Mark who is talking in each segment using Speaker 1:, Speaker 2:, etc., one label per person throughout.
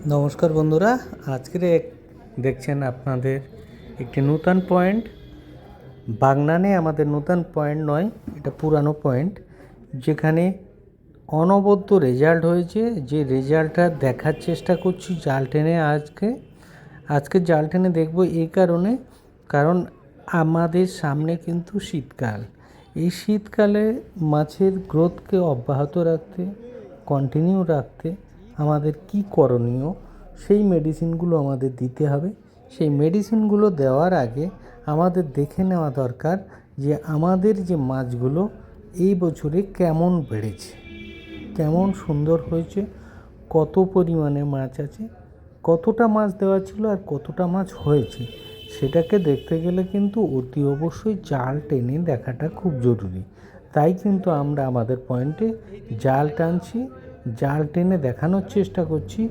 Speaker 1: নমস্কার বন্ধুরা, আজকের দেখছেন আপনাদের একটি নূতন পয়েন্ট। বাগনানে আমাদের নূতন পয়েন্ট নয়, এটা পুরানো পয়েন্ট, যেখানে অনবদ্য রেজাল্ট হয়েছে। যে রেজাল্টটা দেখার চেষ্টা করছি জাল টেনে আজকে জাল টেনে দেখবো এই কারণ আমাদের সামনে কিন্তু শীতকাল। এই শীতকালে মাছের গ্রোথকে অব্যাহত রাখতে, কন্টিনিউ রাখতে আমাদের কি করণীয়, সেই মেডিসিনগুলো আমাদের দিতে হবে। সেই মেডিসিনগুলো দেওয়ার আগে আমাদের দেখে নেওয়া দরকার যে আমাদের যে মাছগুলো এই বছরে কেমন বেড়েছে, কেমন সুন্দর হয়েছে, কত পরিমাণে মাছ আছে, কতটা মাছ দেওয়া ছিল আর কতটা মাছ হয়েছে। সেটাকে দেখতে গেলে কিন্তু অতি অবশ্যই জাল টেনে দেখাটা খুব জরুরি। তাই কিন্তু আমরা আমাদের পয়েন্টে জাল টানছি, জাল টেনে দেখানোর চেষ্টা করছি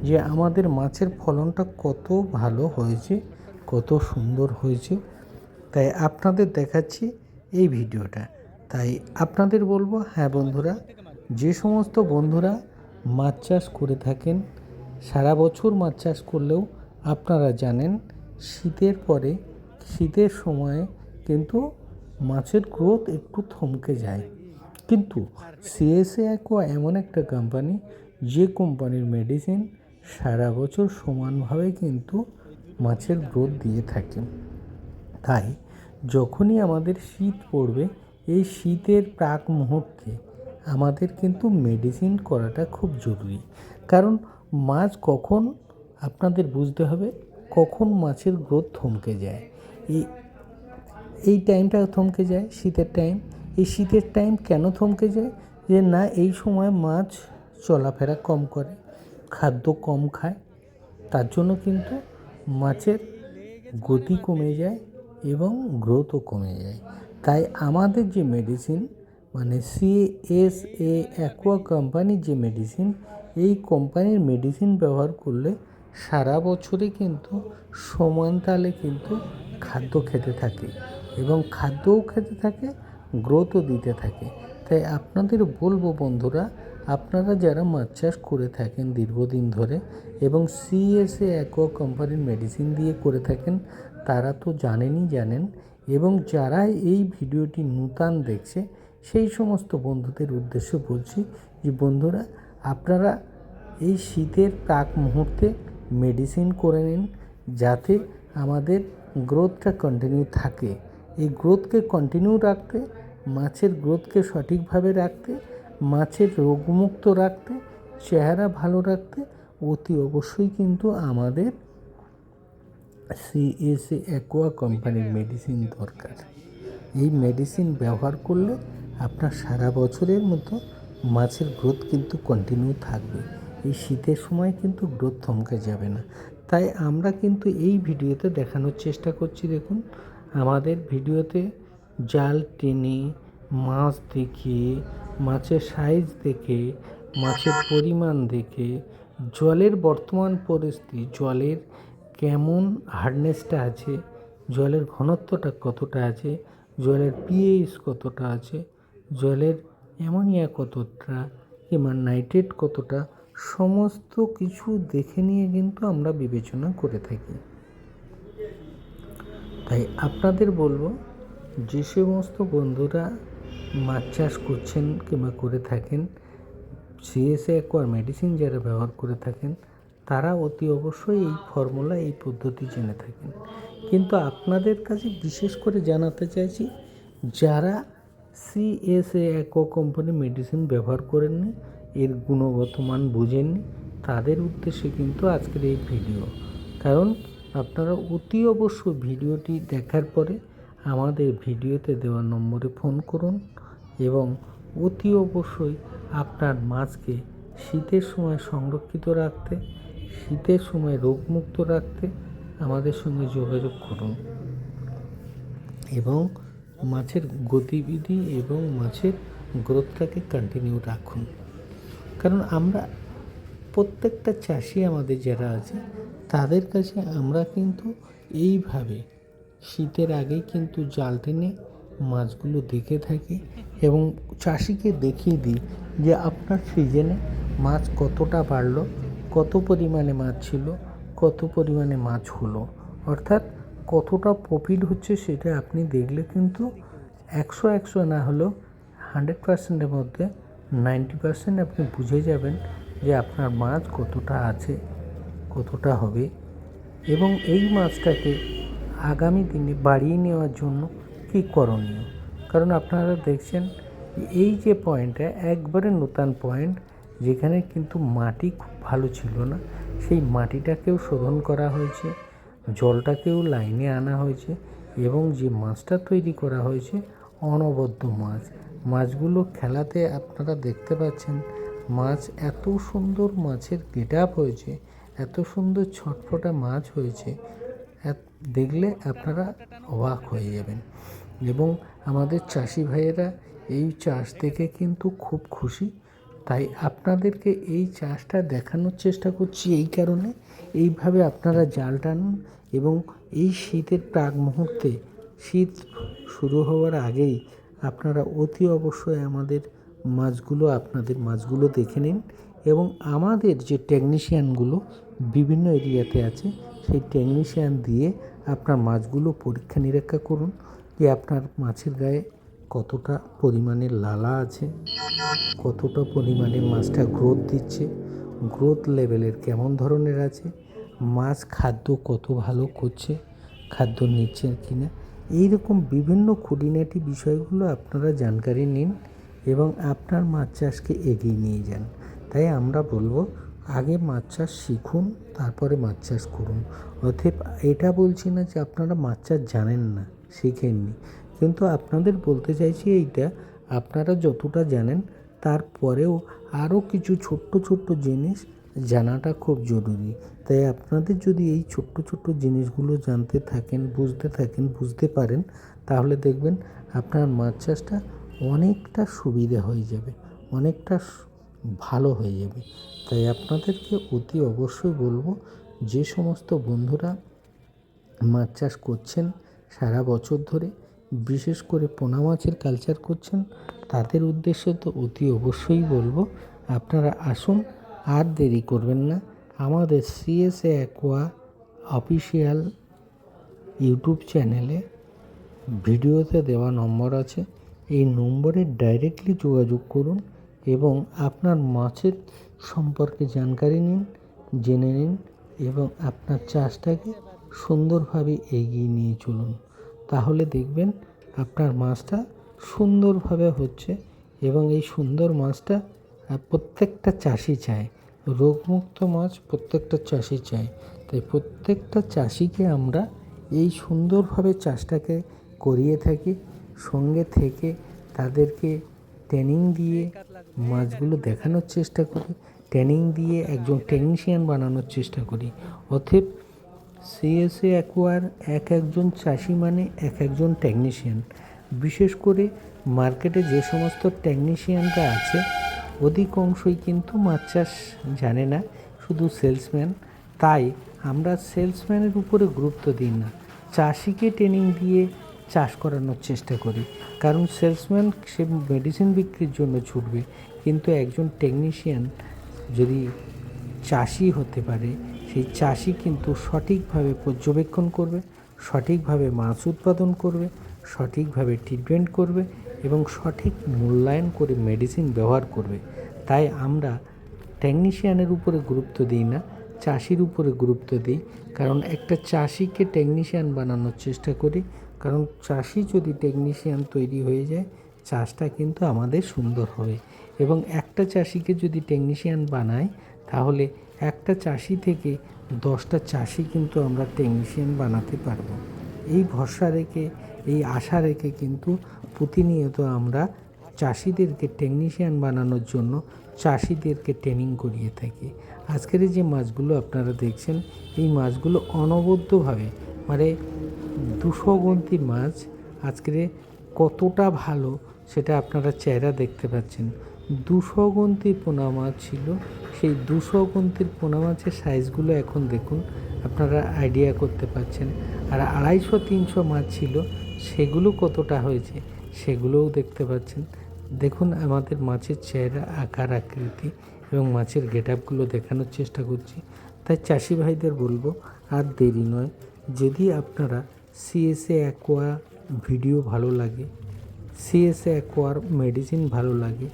Speaker 1: যে আমাদের মাছের ফলনটা কত ভালো হয়েছে, কত সুন্দর হয়েছে। তাই আপনাদের দেখাচ্ছি এই ভিডিওটা। তাই আপনাদের বলবো, হ্যাঁ বন্ধুরা, যে সমস্ত বন্ধুরা মাছ চাষ করে থাকেন, সারা বছর মাছ চাষ করলেও আপনারা জানেন শীতের সময়ে কিন্তু মাছের গ্রোথ একটু থমকে যায়। কিন্তু সিএসএ অ্যাকোয়া এমন একটা কোম্পানি, যে কোম্পানির মেডিসিন সারা বছর সমানভাবে কিন্তু মাছের গ্রোথ দিয়ে থাকে। তাই যখনই আমাদের শীত পড়বে, এই শীতের প্রাক মুহূর্তে আমাদের কিন্তু মেডিসিন করাটা খুব জরুরি। কারণ মাছ কখন, আপনাদের বুঝতে হবে কখন মাছের গ্রোথ থমকে যায়। এই টাইমটা থমকে যায়, শীতের টাইম। এই শীতের টাইম কেন থমকে যায়? যে না, এই সময় মাছ চলাফেরা কম করে, খাদ্য কম খায়, তার জন্য কিন্তু মাছের গতি কমে যায় এবং গ্রোথও কমে যায়। তাই আমাদের যে মেডিসিন, মানে সিএসএ অ্যাকোয়া কোম্পানির যে মেডিসিন, এই কোম্পানির মেডিসিন ব্যবহার করলে সারা বছরে কিন্তু সমান তালে কিন্তু খাদ্য খেতে থাকে এবং খাদ্যও খেতে থাকে, গ্রোথও দিতে থাকে। তাই আপনাদের বলবো বন্ধুরা, আপনারা যারা মাছ চাষ করে থাকেন দীর্ঘদিন ধরে এবং সিএসএ অ্যাকোয়া কোম্পানির মেডিসিন দিয়ে করে থাকেন, তারা তো জানেন। এবং যারা এই ভিডিওটি নূতন দেখছে, সেই সমস্ত বন্ধুদের উদ্দেশ্যে বলছি যে বন্ধুরা, আপনারা এই শীতের প্রাক মুহূর্তে মেডিসিন করে নিন, যাতে আমাদের গ্রোথটা কন্টিনিউ থাকে। এই গ্রোথকে কন্টিনিউ রাখতে, মাছের গ্রোথকে সঠিকভাবে রাখতে, মাছের রোগমুক্ত রাখতে, চেহারা ভালো রাখতে অতি অবশ্যই কিন্তু আমাদের সিএসএ অ্যাকোয়া কোম্পানির মেডিসিন দরকার। এই মেডিসিন ব্যবহার করলে আপনার সারা বছরের মতো মাছের গ্রোথ কিন্তু কন্টিনিউ থাকবে। এই শীতের সময় কিন্তু গ্রোথ থমকে যাবে না। তাই আমরা কিন্তু এই ভিডিওতে দেখানোর চেষ্টা করছি। দেখুন, আমাদের ভিডিওতে জাল টেনে, মাছ দেখে, মাছের সাইজ দেখে, মাছের পরিমাণ দেখে, জলের বর্তমান পরিস্থিতি, জলের কেমন হার্ডনেসটা আছে, জলের ঘনত্বটা কতটা আছে, জলের পিএইচ কতটা আছে, জলের অ্যামোনিয়া কতটা কিংবা নাইট্রেট কতটা, সমস্ত কিছু দেখে নিয়ে কিন্তু আমরা বিবেচনা করে থাকি। তাই আপনাদের বলবো, যে সমস্ত বন্ধুরা মাছ চাষ করছেন কিংবা করে থাকেন, সিএসএ অ্যাকোয়ার মেডিসিন যারা ব্যবহার করে থাকেন, তারা অতি অবশ্যই এই ফর্মুলা, এই পদ্ধতি জেনে থাকেন। কিন্তু আপনাদের কাছে বিশেষ করে জানাতে চাইছি, যারা সিএসএ অ্যাকোয়া কোম্পানির মেডিসিন ব্যবহার করেননি, এর গুণগত মান বুঝেননি, তাদের উদ্দেশ্যে কিন্তু আজকের এই ভিডিও। কারণ আপনারা অতি অবশ্যই ভিডিওটি দেখার পরে আমাদের ভিডিওতে দেওয়া নম্বরে ফোন করুন এবং অতি অবশ্যই আপনার মাছকে শীতের সময় সংরক্ষিত রাখতে, শীতের সময় রোগমুক্ত রাখতে আমাদের সঙ্গে যোগাযোগ করুন এবং মাছের গতিবিধি এবং মাছের গ্রোথটাকে কন্টিনিউ রাখুন। কারণ আমরা প্রত্যেকটা চাষি আমাদের যারা আছে, তাদের কাছে আমরা কিন্তু এইভাবে শীতের আগেই কিন্তু জাল টেনে মাছগুলো দেখে থাকি এবং চাষিকে দেখিয়ে দিই যে আপনার সিজনে মাছ কতটা বাড়লো, কত পরিমাণে মাছ ছিল, কত পরিমাণে মাছ হলো, অর্থাৎ কতটা প্রফিট হচ্ছে সেটা আপনি দেখলে কিন্তু 100 না হলেও 100%-এর মধ্যে 90% আপনি বুঝে যাবেন যে আপনার মাছ কতটা আছে, কতটা হবে। এবং এই মাছটাকে আগামী দিনে বাড়িয়ে নেওয়ার জন্য কী করণীয়, কারণ আপনারা দেখছেন এই যে পয়েন্টটা একবারে নতুন পয়েন্ট, যেখানে কিন্তু মাটি খুব ভালো ছিল না, সেই মাটিটাকেও শোধন করা হয়েছে, জলটাকেও লাইনে আনা হয়েছে এবং যে মাছটা তৈরি করা হয়েছে অনবদ্য মাছ। মাছগুলো খেলাতে আপনারা দেখতে পাচ্ছেন, মাছ এত সুন্দর মাছের গেট আপ হয়েছে, এত সুন্দর ছটফটা মাছ হয়েছে, দেখলে আপনারা অবাক হয়ে যাবেন। এবং আমাদের চাষি ভাইয়েরা এই চাষ দেখে কিন্তু খুব খুশি। তাই আপনাদেরকে এই চাষটা দেখানোর চেষ্টা করছি এই কারণে, এইভাবে আপনারা জাল টানুন এবং এই শীতের প্রাক মুহূর্তে, শীত শুরু হওয়ার আগেই আপনারা অতি অবশ্যই আপনাদের মাছগুলো দেখে নিন এবং আমাদের যে টেকনিশিয়ানগুলো বিভিন্ন এরিয়াতে আছে, সেই টেকনিশিয়ান দিয়ে আপনার মাছগুলো পরীক্ষা নিরীক্ষা করুন যে আপনার মাছের গায়ে কতটা পরিমাণে লালা আছে, কতটা পরিমাণে মাছটা গ্রোথ দিচ্ছে, গ্রোথ লেভেলের কেমন ধরনের আছে, মাছ খাদ্য কত ভালো করছে, খাদ্য নিচ্ছে কি না, এইরকম বিভিন্ন খুঁটিনাটি বিষয়গুলো আপনারা জানকারি নিন এবং আপনার মাছ চাষকে এগিয়ে নিয়ে যান। তাই আমরা বলবো, আগে মাছ চাষ শিখুন, তারপরে মাছ চাষ করুন। অতএব এটা বলছি না যে আপনারা মাছ চাষ জানেন না, শিখেননি, কিন্তু আপনাদের বলতে চাইছি এইটা, আপনারা যতটা জানেন তারপরেও আরও কিছু ছোট্ট ছোট্ট জিনিস জানাটা খুব জরুরি। তাই আপনাদের যদি এই ছোট্ট ছোট্ট জিনিসগুলো জানতে থাকেন, বুঝতে পারেন, তাহলে দেখবেন আপনার মাছ চাষটা অনেকটা সুবিধা হয়ে যাবে, অনেকটা ভালো হয়ে যাবে। তাই আপনাদেরকে অতি অবশ্যই বলবো, যে সমস্ত বন্ধুরা মাছ চাষ করছেন সারা বছর ধরে, বিশেষ করে পোনা মাছের কালচার করছেন, তাদের উদ্দেশ্যে তো অতি অবশ্যই বলবো, আপনারা আসুন, আর দেরি করবেন না। আমাদের সিএসএ অ্যাকোয়া অফিসিয়াল ইউটিউব চ্যানেলে ভিডিওতে দেওয়া নম্বর আছে, এই নম্বরে ডাইরেক্টলি যোগাযোগ করুন এবং আপনার মাছের সম্পর্কে জানকারি নিন, জেনে নিন এবং আপনার চাষটাকে সুন্দরভাবে এগিয়ে নিয়ে চলুন। তাহলে দেখবেন আপনার মাছটা সুন্দরভাবে হচ্ছে এবং এই সুন্দর মাছটা প্রত্যেকটা চাষি চায়, রোগমুক্ত মাছ প্রত্যেকটা চাষি চায়। তাই প্রত্যেকটা চাষিকে আমরা এই সুন্দরভাবে চাষটাকে করিয়ে থাকি, সঙ্গে থেকে তাদেরকে ট্রেনিং দিয়ে মাছগুলো দেখানোর চেষ্টা করি, ট্রেনিং দিয়ে একজন টেকনিশিয়ান বানানোর চেষ্টা করি। অতএব সিএসএ অ্যাকোয়ার একজন চাষি মানে একজন টেকনিশিয়ান। বিশেষ করে মার্কেটে যে সমস্ত টেকনিশিয়ানরা আছে, অধিকাংশই কিন্তু মাছ চাষ জানে না, শুধু সেলসম্যান। তাই আমরা সেলসম্যানের উপরে গুরুত্ব দিই না, চাষিকে ট্রেনিং দিয়ে চাষ করানোর চেষ্টা করি। কারণ সেলসম্যান সে মেডিসিন বিক্রির জন্য ছুটবে, কিন্তু একজন টেকনিশিয়ান যদি চাষি হতে পারে, সেই চাষি কিন্তু সঠিকভাবে পর্যবেক্ষণ করবে, সঠিকভাবে মাছ উৎপাদন করবে, সঠিকভাবে ট্রিটমেন্ট করবে এবং সঠিক মূল্যায়ন করে মেডিসিন ব্যবহার করবে। তাই আমরা টেকনিশিয়ানের উপরে গুরুত্ব দিই না, চাষির উপরে গুরুত্ব দিই। কারণ একটা চাষিকে টেকনিশিয়ান বানানোর চেষ্টা করি, কারণ চাষি যদি টেকনিশিয়ান তৈরি হয়ে যায়, চাষটা কিন্তু আমাদের সুন্দর হবে। এবং একটা চাষিকে যদি টেকনিশিয়ান বানাই, তাহলে একটা চাষি থেকে 10টা চাষি কিন্তু আমরা টেকনিশিয়ান বানাতে পারবো। এই ভরসা রেখে, এই আশা রেখে কিন্তু প্রতিনিয়ত আমরা চাষিদেরকে টেকনিশিয়ান বানানোর জন্য চাষিদেরকে ট্রেনিং করিয়ে থাকি। আজকের যে মাছগুলো আপনারা দেখছেন, এই মাছগুলো অনবদ্যভাবে মানে 200 গন্তির মাছ। আজকের কতটা ভালো সেটা আপনারা চেহারা দেখতে পাচ্ছেন। 200 গন্তির পোনা মাছ ছিল, সেই 200 গন্তির পোনা মাছের সাইজগুলো এখন দেখুন, আপনারা আইডিয়া করতে পারছেন। আর 250-300 মাছ ছিল, সেগুলো কতটা হয়েছে সেগুলোও দেখতে পাচ্ছেন। দেখুন আমাদের মাছের চেহারা, আকার, আকৃতি এবং মাছের গেটআপগুলো দেখানোর চেষ্টা করছি। তাই চাষি ভাইদের বলবো আর দেরি নয়, যদি আপনারা সিএসএ অ্যাকোয়া ভিডিও ভালো লাগে, সিএসএ অ্যাকোয়ার মেডিসিন ভালো লাগে,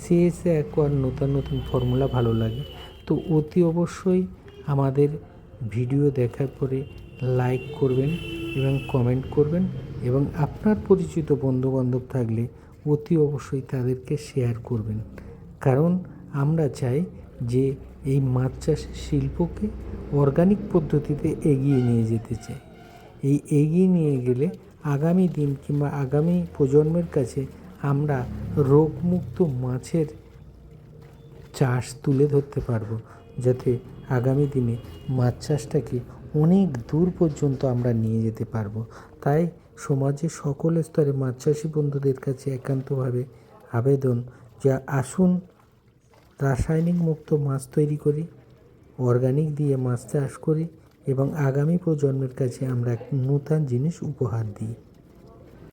Speaker 1: সিএসএ অ্যাকোয়ার নতুন নতুন ফর্মুলা ভালো লাগে, তো অতি অবশ্যই আমাদের ভিডিও দেখার পরে লাইক করবেন এবং কমেন্ট করবেন, এবং আপনার পরিচিত বন্ধুবান্ধব থাকলে অতি অবশ্যই তাদেরকে শেয়ার করবেন। কারণ আমরা চাই যে এই মাছ চাষের শিল্পকে অর্গানিক পদ্ধতিতে এগিয়ে নিয়ে যেতে চাই। এই এগিয়ে নিয়ে গেলে আগামী দিন কিংবা আগামী প্রজন্মের কাছে আমরা রোগমুক্ত মাছের চাষ তুলে ধরতে পারবো, যাতে আগামী দিনে মাছ চাষটাকে অনেক দূর পর্যন্ত আমরা নিয়ে যেতে পারবো। তাই সমাজের সকল স্তরে মাছ চাষি বন্ধুদের কাছে একান্তভাবে আবেদন যে আসুন রাসায়নিক মুক্ত মাছ তৈরি করি, অর্গানিক দিয়ে মাছ চাষ করি এবং আগামী প্রজন্মের কাছে আমরা এক নূতন জিনিস উপহার দিই।